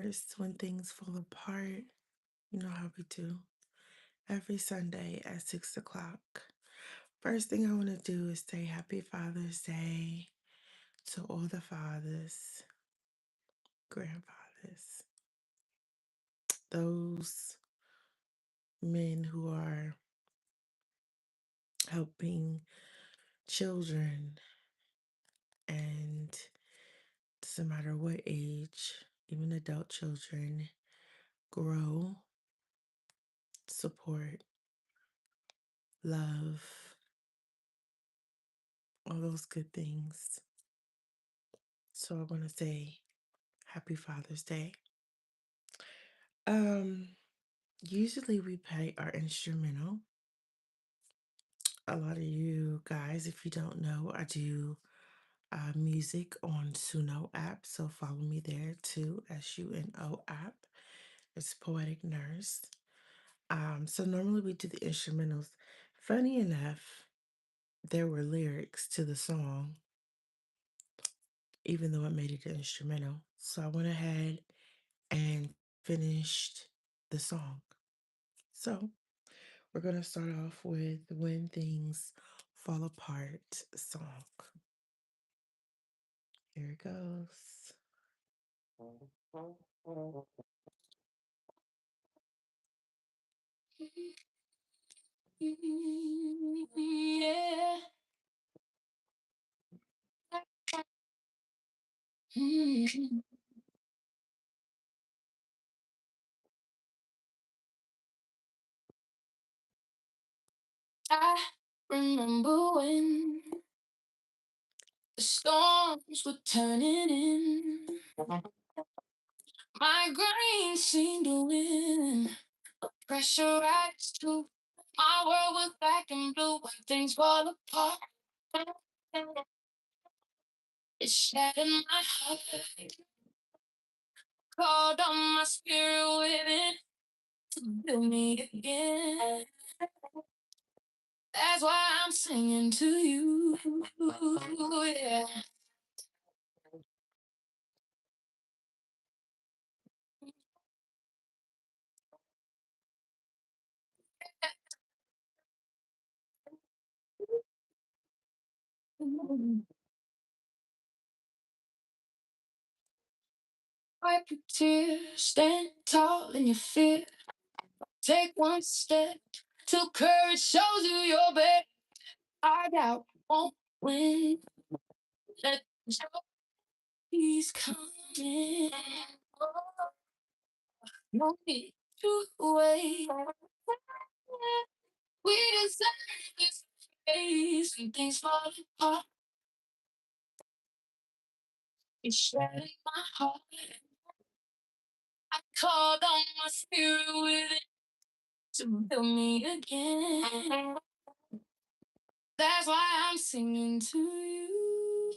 course, when things fall apart, you know how we do. Every Sunday at 6 o'clock. First thing I want to do is say Happy Father's Day to all the fathers, grandfathers, those men who are helping children, and doesn't matter what age, even adult children, grow, support, love, all those good things. So I want to say Happy Father's Day. Um, Usually we play our instrumental. A lot of you guys, if you don't know, I do music on Suno app, so follow me there too. SUNO app. It's Poetic Nurse. So normally we do the instrumentals. Funny enough, there were lyrics to the song, even though it made it an instrumental. So I went ahead and finished the song. So we're going to start off with When Things Fall Apart song. Here it goes. Yeah. I remember when the storms were turning in. Migraine seemed to win. Pressurized too. My world was black and blue when things fall apart. It shattered my heart. Called on my spirit within to build me again. That's why I'm singing to you. Yeah. Wipe your tears, stand tall in your fear. Take one step till courage shows you your best. I doubt won't win. Let your peace coming. Oh, no need to wait. We deserve this place when things fall apart. It's shattered my heart. I called on my spirit within to build me again. That's why I'm singing to you.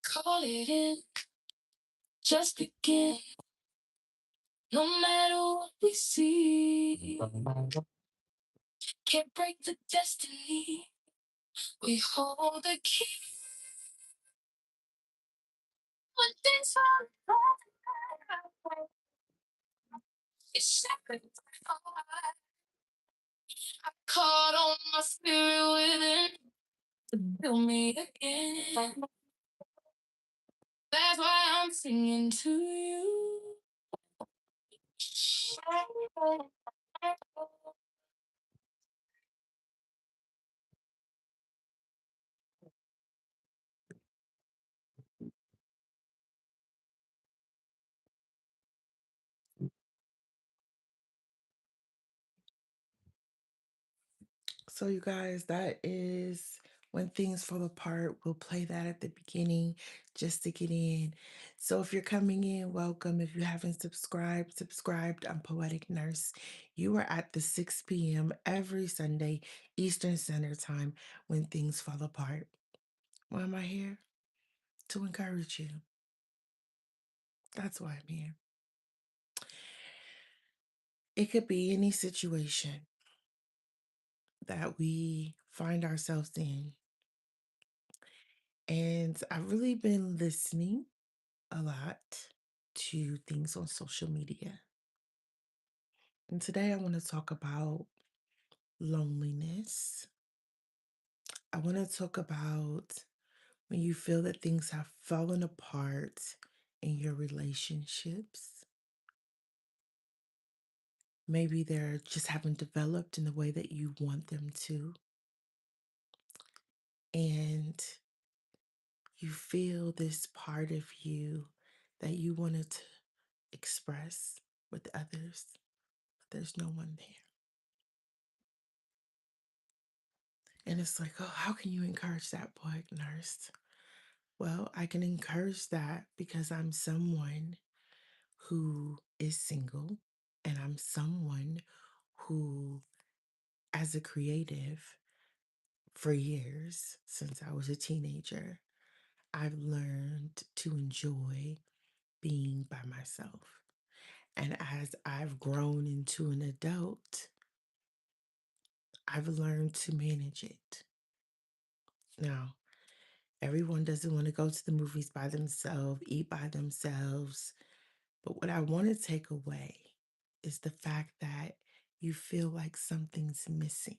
Call it in, just begin. No matter what we see, can't break the destiny. We hold the key when things fall apart. It's sacred. I called on my spirit within to build me again. That's why I'm singing to you. So, you guys, that is When Things Fall Apart. We'll play that at the beginning just to get in. So, if you're coming in, welcome. If you haven't subscribed. I'm Poetic Nurse. You are at the 6 p.m. every Sunday, Eastern Standard Time, When Things Fall Apart. Why am I here? To encourage you. That's why I'm here. It could be any situation that we find ourselves in. And I've really been listening a lot to things on social media. And today I want to talk about loneliness. I want to talk about when you feel that things have fallen apart in your relationships. Maybe they're just haven't developed in the way that you want them to. And you feel this part of you that you wanted to express with others, but there's no one there. And it's like, oh, how can you encourage that, boy, nurse? Well, I can encourage that because I'm someone who is single and I'm someone who, as a creative for years since I was a teenager, I've learned to enjoy being by myself. And as I've grown into an adult, I've learned to manage it. Now, everyone doesn't want to go to the movies by themselves, eat by themselves. But what I want to take away is the fact that you feel like something's missing,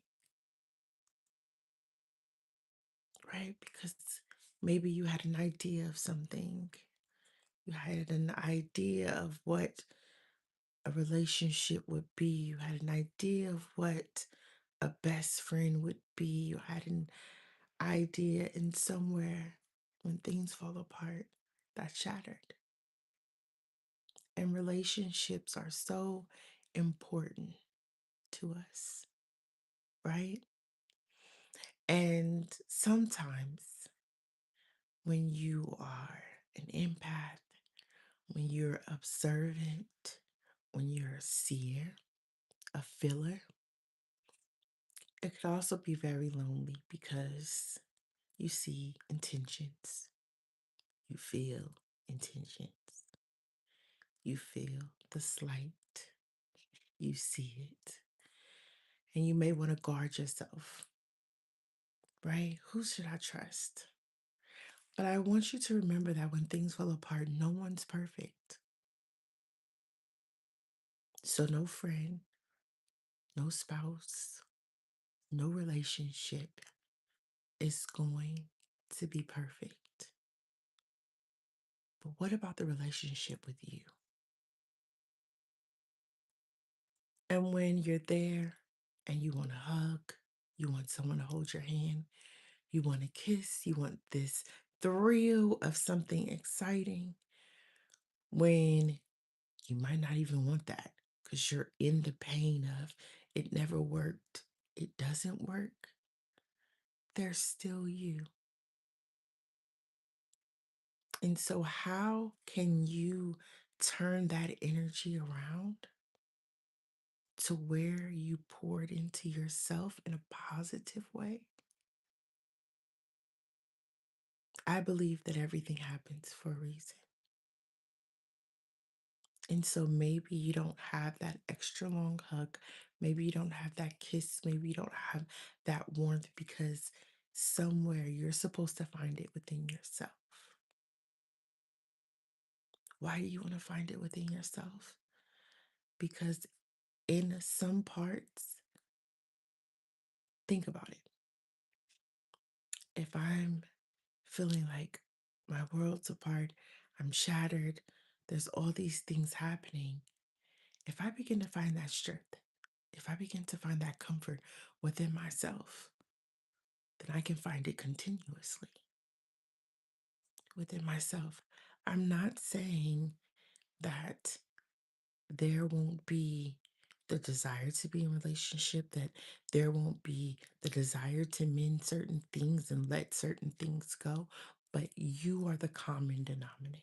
right? Because maybe you had an idea of something. You had an idea of what a relationship would be. You had an idea of what a best friend would be. You had an idea, and somewhere when things fall apart, that's shattered. And relationships are so important to us, right? And sometimes when you are an empath, when you're observant, when you're a seer, a feeler, it could also be very lonely because you see intentions, you feel intentions, you feel the slight, you see it, and you may want to guard yourself, right? Who should I trust? But I want you to remember that when things fall apart, no one's perfect. So, no friend, no spouse, no relationship is going to be perfect. But what about the relationship with you? And when you're there and you want a hug, you want someone to hold your hand, you want a kiss, you want this thrill of something exciting, when you might not even want that because you're in the pain of it never worked, it doesn't work, there's still you. And so, how can you turn that energy around to where you pour it into yourself in a positive way? I believe that everything happens for a reason. And so maybe you don't have that extra long hug. Maybe you don't have that kiss. Maybe you don't have that warmth because somewhere you're supposed to find it within yourself. Why do you want to find it within yourself? Because in some parts, think about it. If I'm feeling like my world's apart, I'm shattered, there's all these things happening. If I begin to find that strength, if I begin to find that comfort within myself, then I can find it continuously within myself. I'm not saying that there won't be the desire to be in a relationship, that there won't be the desire to mend certain things and let certain things go, but you are the common denominator.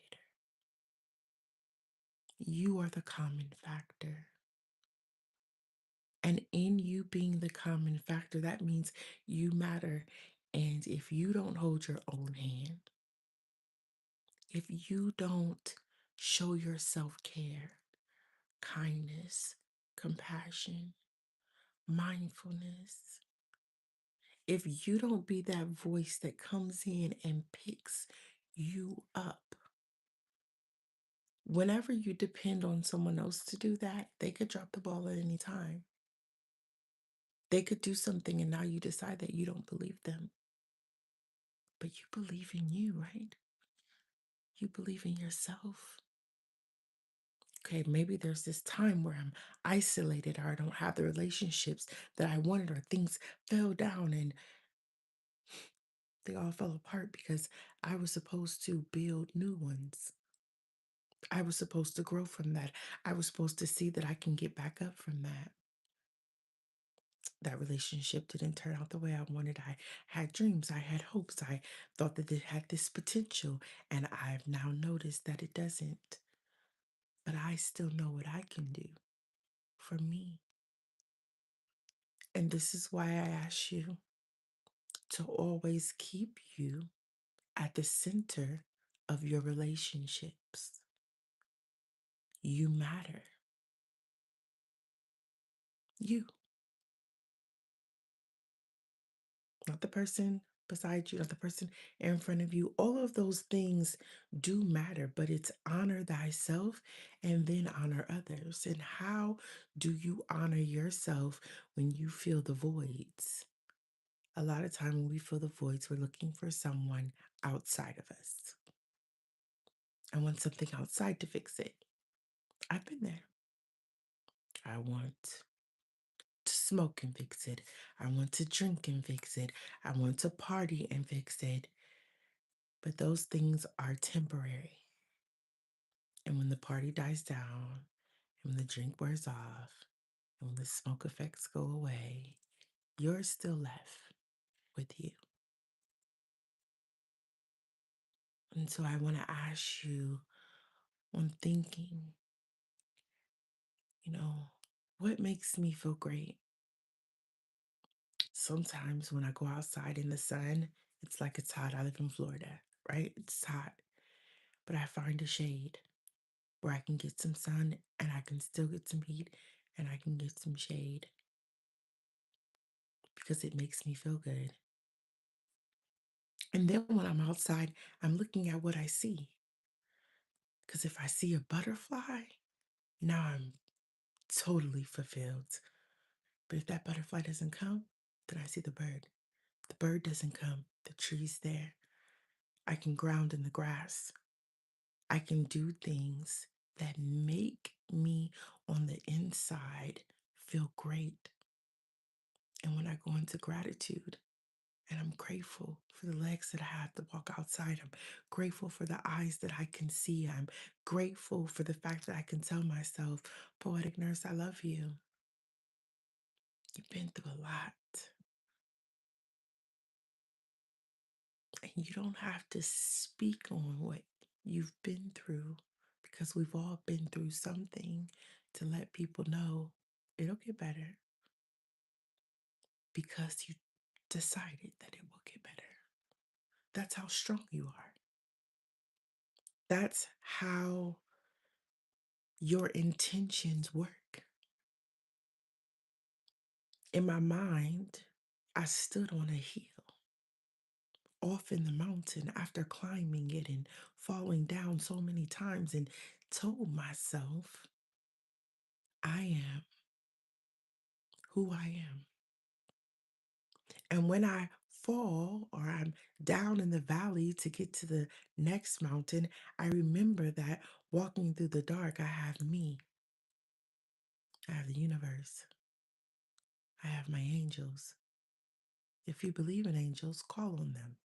You are the common factor. And in you being the common factor, that means you matter. And if you don't hold your own hand, if you don't Show your self care, kindness, compassion, mindfulness. If you don't be that voice that comes in and picks you up, whenever you depend on someone else to do that, they could drop the ball at any time. They could do something and now you decide that you don't believe them. But you believe in you, right? You believe in yourself. Okay, maybe there's this time where I'm isolated or I don't have the relationships that I wanted, or things fell down and they all fell apart because I was supposed to build new ones. I was supposed to grow from that. I was supposed to see that I can get back up from that. That relationship didn't turn out the way I wanted. I had dreams, I had hopes, I thought that it had this potential, and I've now noticed that it doesn't. But I still know what I can do for me. And this is why I ask you to always keep you at the center of your relationships. You matter. You, not the person beside you, not the person in front of you. All of those things do matter, but it's honor thyself and then honor others. And how do you honor yourself when you feel the voids? A lot of time when we feel the voids, we're looking for someone outside of us. I want something outside to fix it. I've been there. I want to smoke and fix it. I want to drink and fix it. I want to party and fix it. But those things are temporary. And when the party dies down, and when the drink wears off, and when the smoke effects go away, you're still left with you. And so I want to ask you on thinking, you know, what makes me feel great? Sometimes when I go outside in the sun, it's like it's hot. I live in Florida, right? It's hot. But I find a shade where I can get some sun and I can still get some heat and I can get some shade because it makes me feel good. And then when I'm outside, I'm looking at what I see. Because if I see a butterfly, now I'm totally fulfilled. But if that butterfly doesn't come, then I see the bird. The bird doesn't come, the tree's there. I can ground in the grass. I can do things that make me on the inside feel great. And when I go into gratitude and I'm grateful for the legs that I have to walk outside, I'm grateful for the eyes that I can see, I'm grateful for the fact that I can tell myself, Poetic Nurse, I love you. You've been through a lot. And you don't have to speak on what you've been through because we've all been through something to let people know it'll get better because you decided that it will get better. That's how strong you are. That's how your intentions work. In my mind, I stood on a hill off in the mountain after climbing it and falling down so many times and told myself, I am who I am. And when I fall or I'm down in the valley to get to the next mountain, I remember that walking through the dark, I have me, I have the universe, I have my angels. If you believe in angels, call on them.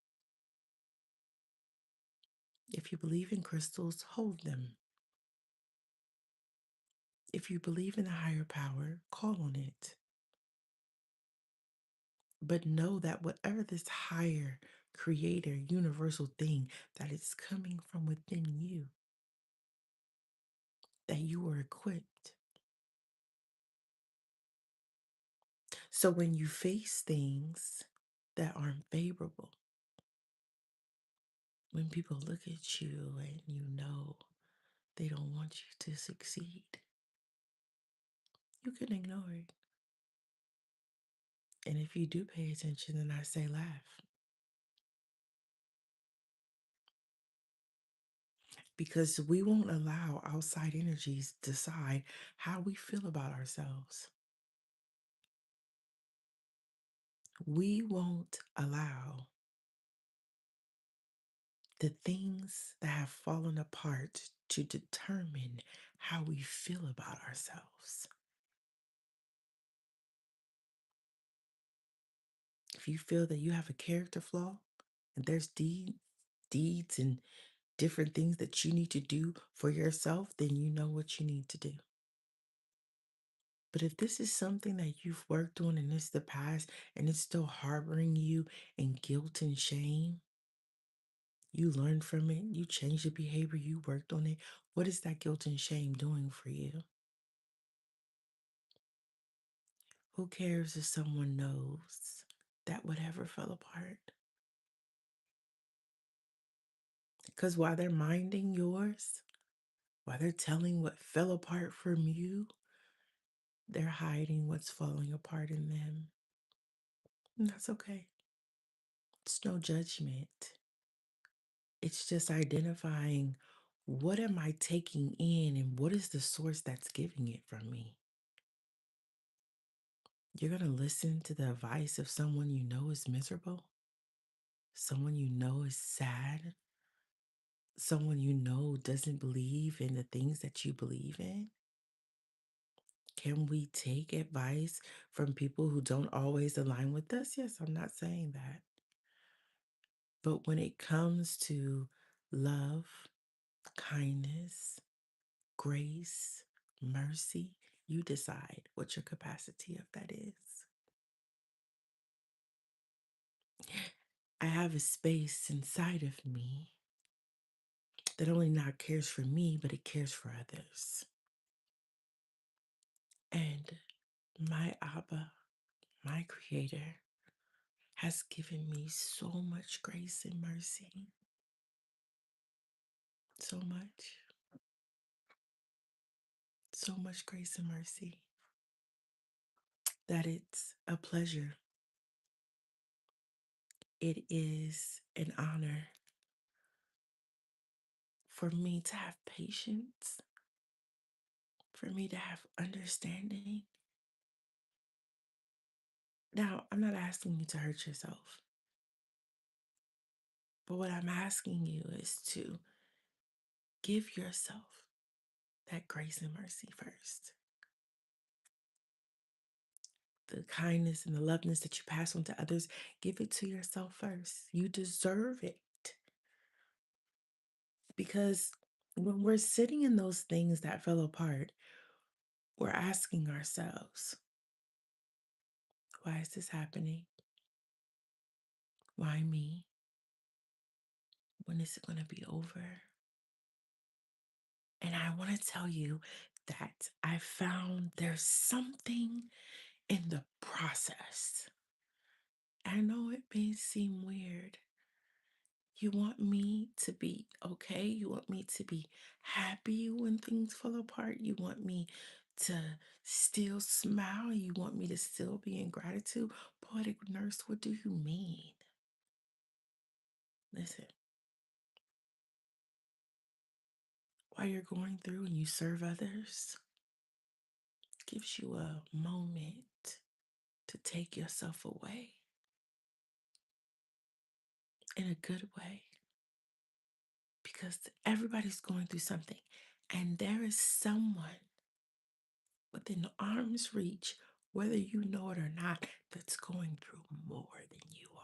If you believe in crystals, hold them. If you believe in a higher power, call on it. But know that whatever this higher creator, universal thing that is coming from within you, that you are equipped. So when you face things that aren't favorable, when people look at you and you know They don't want you to succeed. You can ignore it. And if you do pay attention, then I say laugh. Because we won't allow outside energies decide how we feel about ourselves. We won't allow the things that have fallen apart to determine how we feel about ourselves. If you feel that you have a character flaw and there's deeds and different things that you need to do for yourself, then you know what you need to do. But if this is something that you've worked on and it's the past and it's still harboring you in guilt and shame, you learned from it, you changed the behavior, you worked on it. What is that guilt and shame doing for you? Who cares if someone knows that whatever fell apart? Because while they're minding yours, while they're telling what fell apart from you, they're hiding what's falling apart in them. And that's okay. It's no judgment. It's just identifying what am I taking in and what is the source that's giving it from me. You're going to listen to the advice of someone you know is miserable, someone you know is sad, someone you know doesn't believe in the things that you believe in. Can we take advice from people who don't always align with us? Yes, I'm not saying that. But when it comes to love, kindness, grace, mercy, you decide what your capacity of that is. I have a space inside of me that only not cares for me, but it cares for others. And my Abba, my Creator, has given me so much grace and mercy. So much, so much grace and mercy that it's a pleasure. It is an honor for me to have patience, for me to have understanding. Now, I'm not asking you to hurt yourself, but what I'm asking you is to give yourself that grace and mercy first. The kindness and the loveness that you pass on to others, give it to yourself first. You deserve it. Because when we're sitting in those things that fell apart, we're asking ourselves, why is this happening? Why me? When is it going to be over? And I want to tell you that I found there's something in the process. I know it may seem weird. You want me to be okay? You want me to be happy when things fall apart? You want me to still smile? You want me to still be in gratitude? Poetic nurse, what do you mean? Listen, while you're going through and you serve others, gives you a moment to take yourself away in a good way because everybody's going through something. And there is someone within arm's reach, whether you know it or not, that's going through more than you are.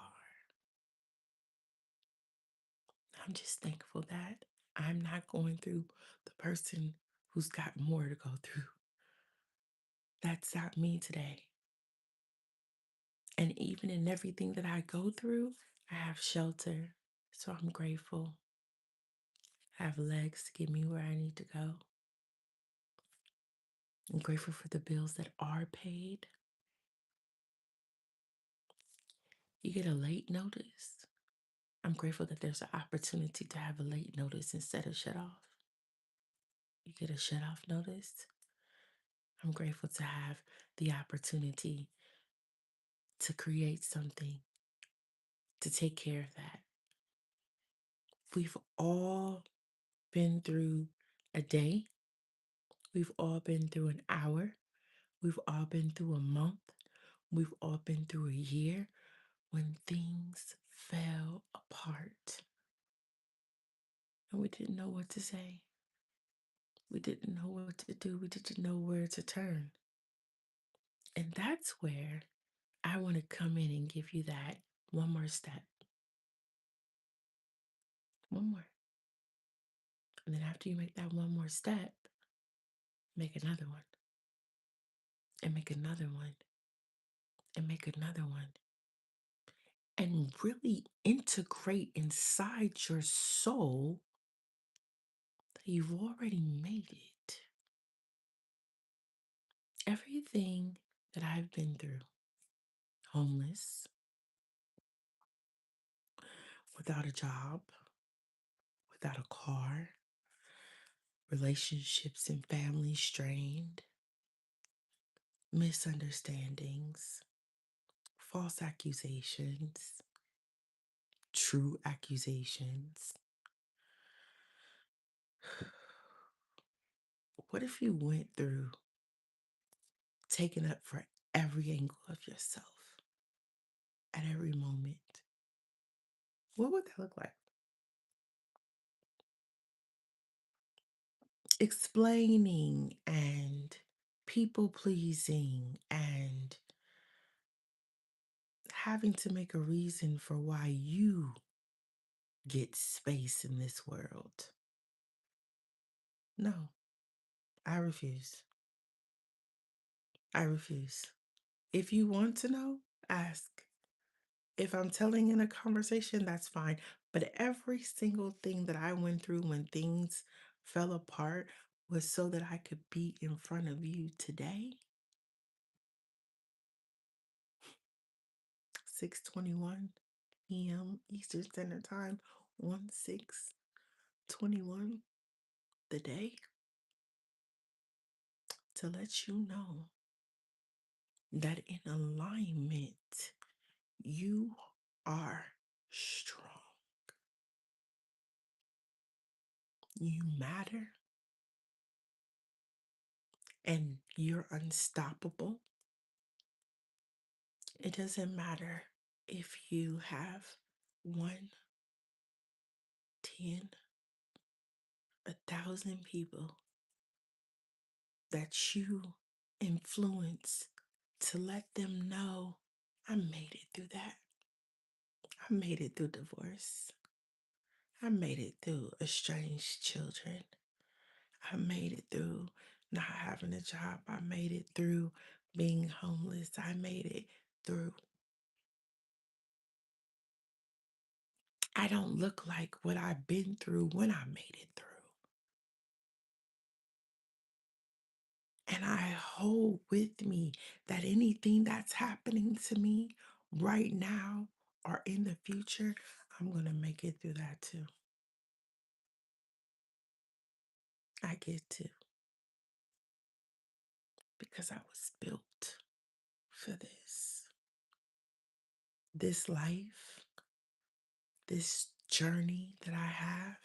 I'm just thankful that I'm not going through the person who's got more to go through. That's not me today. And even in everything that I go through, I have shelter. So I'm grateful. I have legs to get me where I need to go. I'm grateful for the bills that are paid. You get a late notice. I'm grateful that there's an opportunity to have a late notice instead of shut off. You get a shut off notice. I'm grateful to have the opportunity to create something to take care of that. We've all been through a day, we've all been through an hour, we've all been through a month, we've all been through a year when things fell apart and we didn't know what to say. We didn't know what to do. We didn't know where to turn. And that's where I want to come in and give you that one more step, one more. And then after you make that one more step, make another one, and make another one, and make another one. And really integrate inside your soul that you've already made it. Everything that I've been through, homeless, without a job, without a car, relationships and family strained, misunderstandings, false accusations, true accusations. What if you went through taking up for every angle of yourself at every moment? What would that look like? Explaining and people pleasing and having to make a reason for why you get space in this world. No, I refuse. I refuse. If you want to know, ask. If I'm telling in a conversation, that's fine. But every single thing that I went through when things fell apart was so that I could be in front of you today. 6:21 p.m. Eastern Standard Time on 6/21, the day, to let you know that in alignment, you are strong. You matter and you're unstoppable. It doesn't matter if you have one, 10, 1,000 people that you influence to let them know I made it through that. I made it through divorce. I made it through estranged children. I made it through not having a job. I made it through being homeless. I made it through. I don't look like what I've been through when I made it through. And I hold with me that anything that's happening to me right now or in the future, I'm going to make it through that too. I get to because I was built for this. This life, this journey that I have,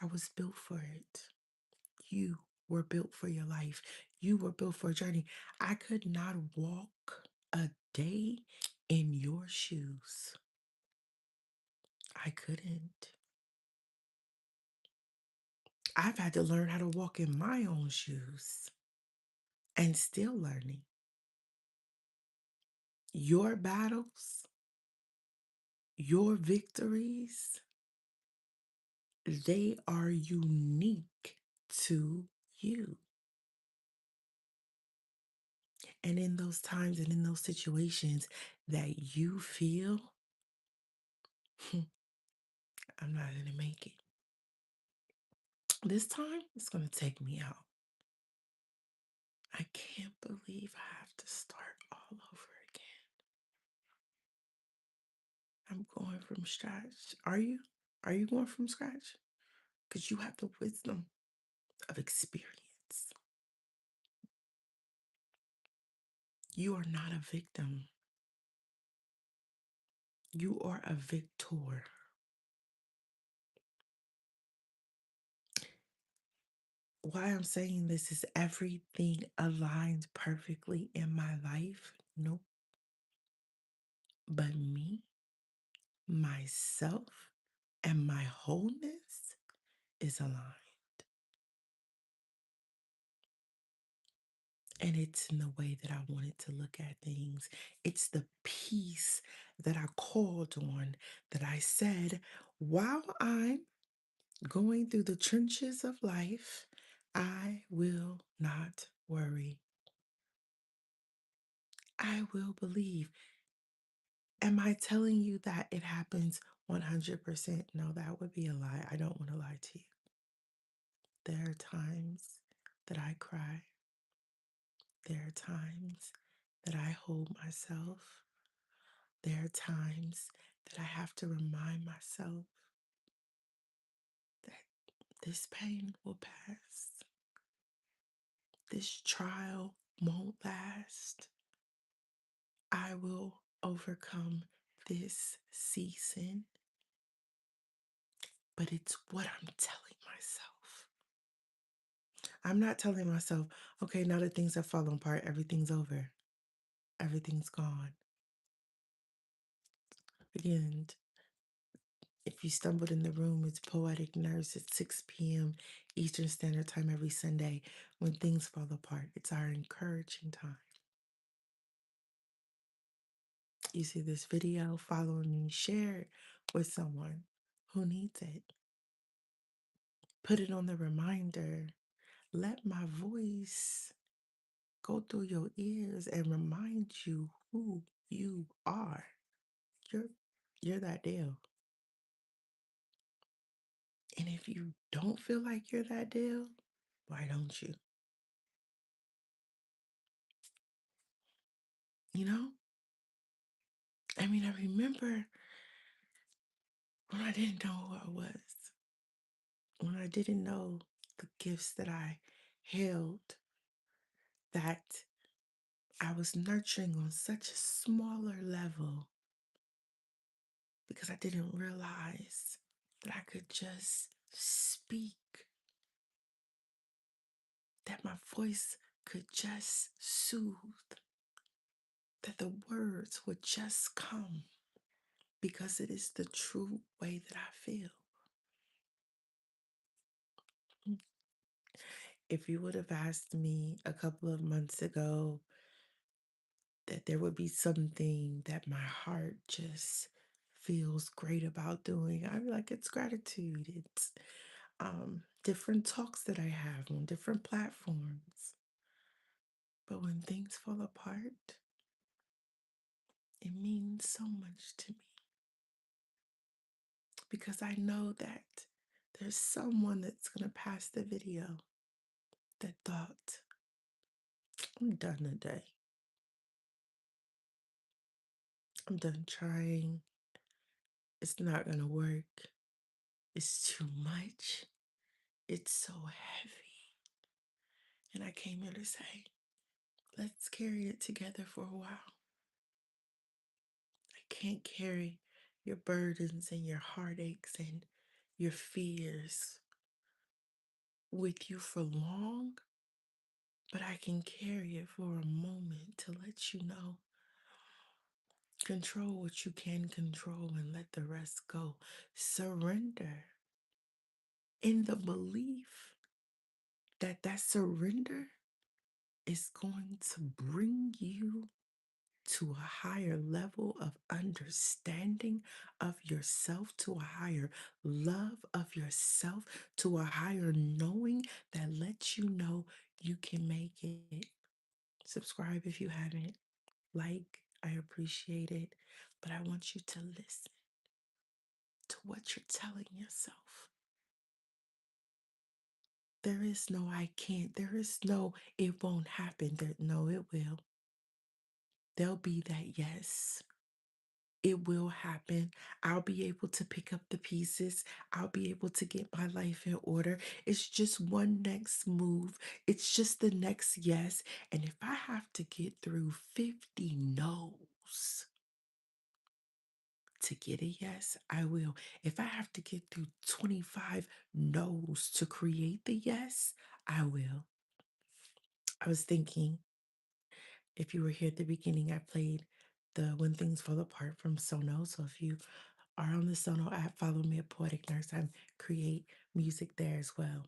I was built for it. You were built for your life. You were built for a journey. I could not walk a day in your shoes. I couldn't. I've had to learn how to walk in my own shoes and still learning. Your battles, your victories, they are unique to you. And in those times and in those situations that you feel, I'm not going to make it. This time, it's going to take me out. I can't believe I have to start all over again. I'm going from scratch. Are you? Are you going from scratch? Because you have the wisdom of experience. You are not a victim, you are a victor. Why I'm saying this is everything aligns perfectly in my life. Nope. But me, myself, and my wholeness is aligned. And it's in the way that I wanted to look at things. It's the peace that I called on, that I said, while I'm going through the trenches of life, I will not worry. I will believe. Am I telling you that it happens 100%? No, that would be a lie. I don't want to lie to you. There are times that I cry. There are times that I hold myself. There are times that I have to remind myself that this pain will pass. This trial won't last. I will overcome this season. But it's what I'm telling myself. I'm not telling myself, okay, now that things have fallen apart, everything's over, everything's gone. Again, if you stumbled in the room, it's Poetic Nurse at 6 p.m. Eastern Standard Time every Sunday. When things fall apart, it's our encouraging time. You see this video, follow me, share it with someone who needs it. Put it on the reminder. Let my voice go through your ears and remind you who you are. You're you're that deal. And if you don't feel like you're that deal, why don't you? You know? I mean, I remember when I didn't know who I was, when I didn't know the gifts that I held, that I was nurturing on such a smaller level because I didn't realize that I could just speak, that my voice could just soothe, that the words would just come because it is the true way that I feel. If you would have asked me a couple of months ago that there would be something that my heart just feels great about doing, I'd be like, it's gratitude. It's different talks that I have on different platforms. But when things fall apart, it means so much to me because I know that there's someone that's going to pass the video that thought, I'm done today. I'm done trying. It's not going to work. It's too much. It's so heavy. And I came here to say, let's carry it together for a while. I can't carry your burdens and your heartaches and your fears with you for long, but I can carry it for a moment to let you know. Control what you can control and let the rest go. Surrender in the belief that that surrender is going to bring you to a higher level of understanding of yourself, to a higher love of yourself, to a higher knowing that lets you know you can make it. Subscribe if you haven't. Like, I appreciate it. But I want you to listen to what you're telling yourself. There is no I can't. There is no it won't happen. No, it will. There'll be that yes. It will happen. I'll be able to pick up the pieces. I'll be able to get my life in order. It's just one next move. It's just the next yes. And if I have to get through 50 no's to get a yes, I will. If I have to get through 25 no's to create the yes, I will. I was thinking, if you were here at the beginning, I played the When Things Fall Apart from Sono. So if you are on the Sono app, follow me at Poetic Nurse. I create music there as well.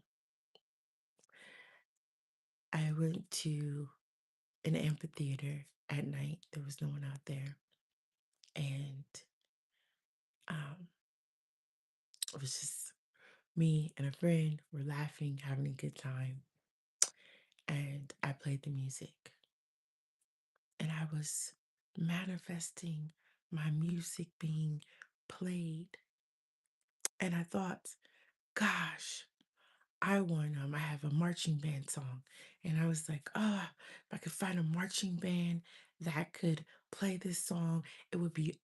I went to an amphitheater at night. There was no one out there. And um, it was just me and a friend. We're laughing, having a good time. And I played the music. And I was manifesting my music being played. And I thought, gosh, I have a marching band song. And I was like, ah, if I could find a marching band that could play this song, it would be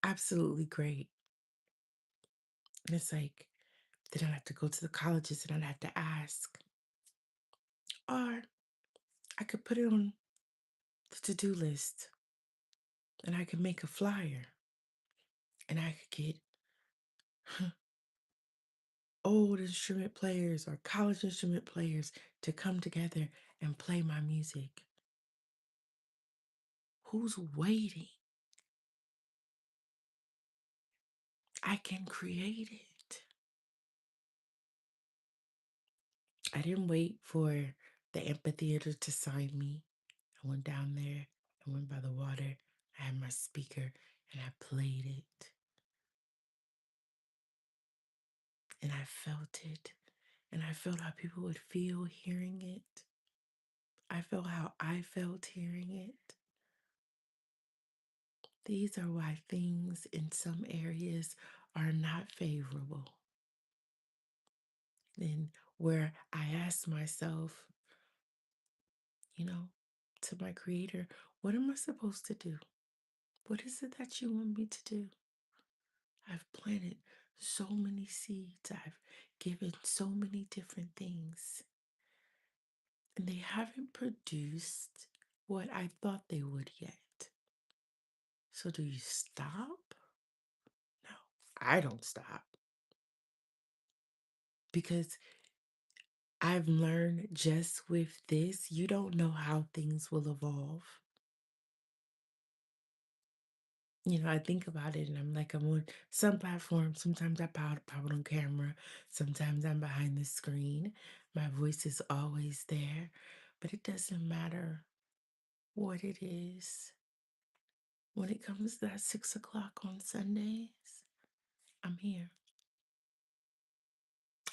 absolutely great. And it's like, then I'd have to go to the colleges and I'd have to ask. Or I could put it on the to-do list and I could make a flyer and I could get old instrument players or college instrument players to come together and play my music. Who's waiting? I can create it. I didn't wait for the amphitheater to sign me. I went down there, I went by the water, I had my speaker, and I played it. And I felt it. And I felt how people would feel hearing it. I felt how I felt hearing it. These are why things in some areas are not favorable. And where I ask myself, to my creator, what am I supposed to do? What is it that you want me to do? I've planted so many seeds. I've given so many different things. And they haven't produced what I thought they would yet. So do you stop? No, I don't stop. Because I've learned just with this, you don't know how things will evolve. I think about it and I'm like, I'm on some platforms. Sometimes I pout on camera. Sometimes I'm behind the screen. My voice is always there, but it doesn't matter what it is. When it comes to that 6 o'clock on Sundays, I'm here.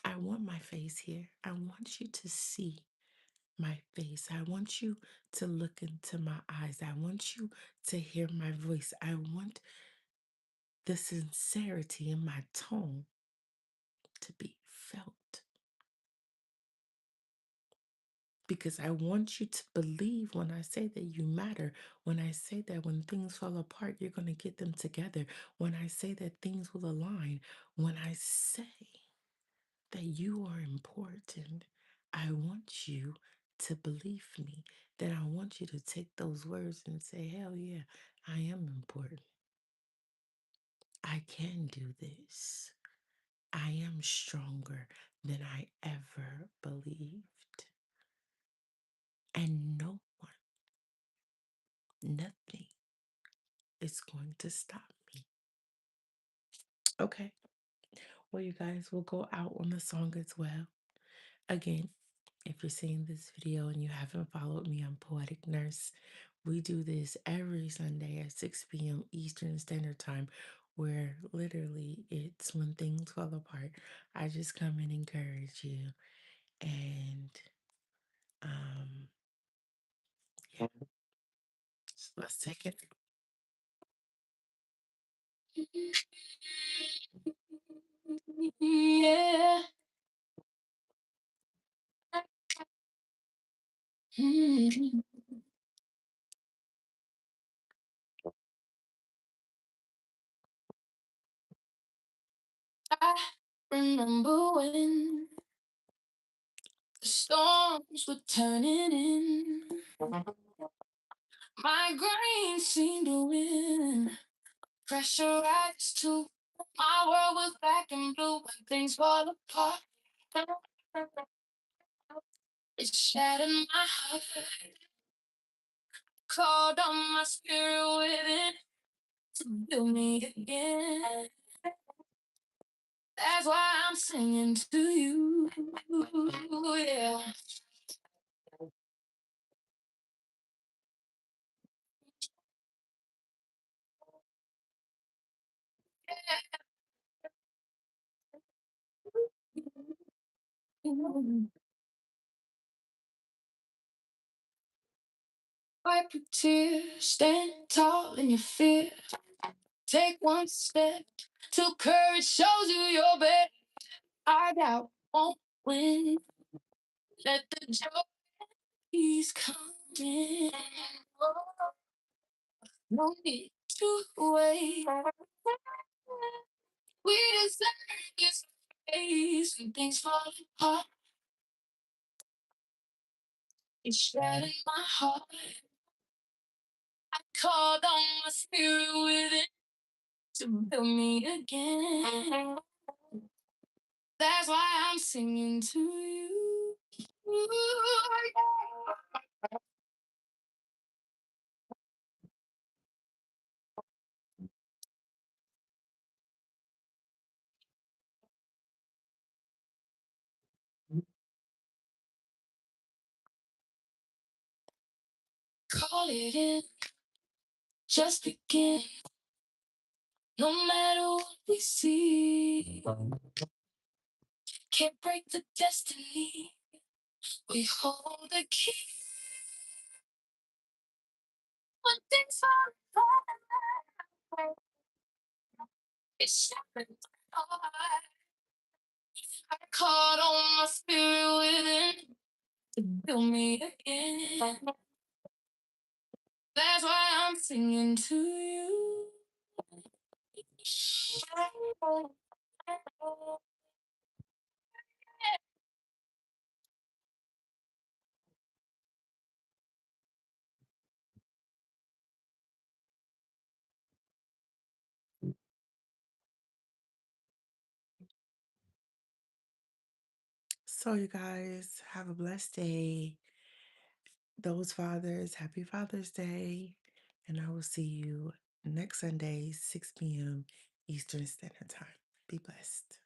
I want my face here. I want you to see my face. I want you to look into my eyes. I want you to hear my voice. I want the sincerity in my tone to be felt because I want you to believe when I say that you matter. When I say that when things fall apart, you're going to get them together. When I say that things will align. When I say that you are important, I want you to believe me. Then I want you to take those words and say, hell yeah, I am important. I can do this. I am stronger than I ever believed. And no one, nothing is going to stop me. Okay. Well, you guys will go out on the song as well. Again, if you're seeing this video and you haven't followed me on Poetic Nurse, we do this every Sunday at 6 p.m. Eastern Standard Time, where literally it's when things fall apart. I just come and encourage you. And um, yeah, so let's take it. Yeah. I remember when the storms were turning in. My grain seemed to win. Pressure rises too. My world was black and blue when things fall apart. It shattered my heart. Called on my spirit within to build me again. That's why I'm singing to you. Yeah. Wipe your tears, stand tall in your fear. Take one step till courage shows you your best. I doubt won't win. Let the joy peace come in. Oh, no need to wait. We deserve this place when things fall apart. It's shattered my heart. I called on my spirit within to build me again. That's why I'm singing to you. Call it in, just begin. No matter what we see, can't break the destiny. We hold the key when things fall apart. It's shattered heart. I caught on my spirit within to build me again. That's why I'm singing to you. So, you guys have a blessed day. Those fathers, happy Father's Day. And I will see you next Sunday, 6 p.m. Eastern Standard Time. Be blessed.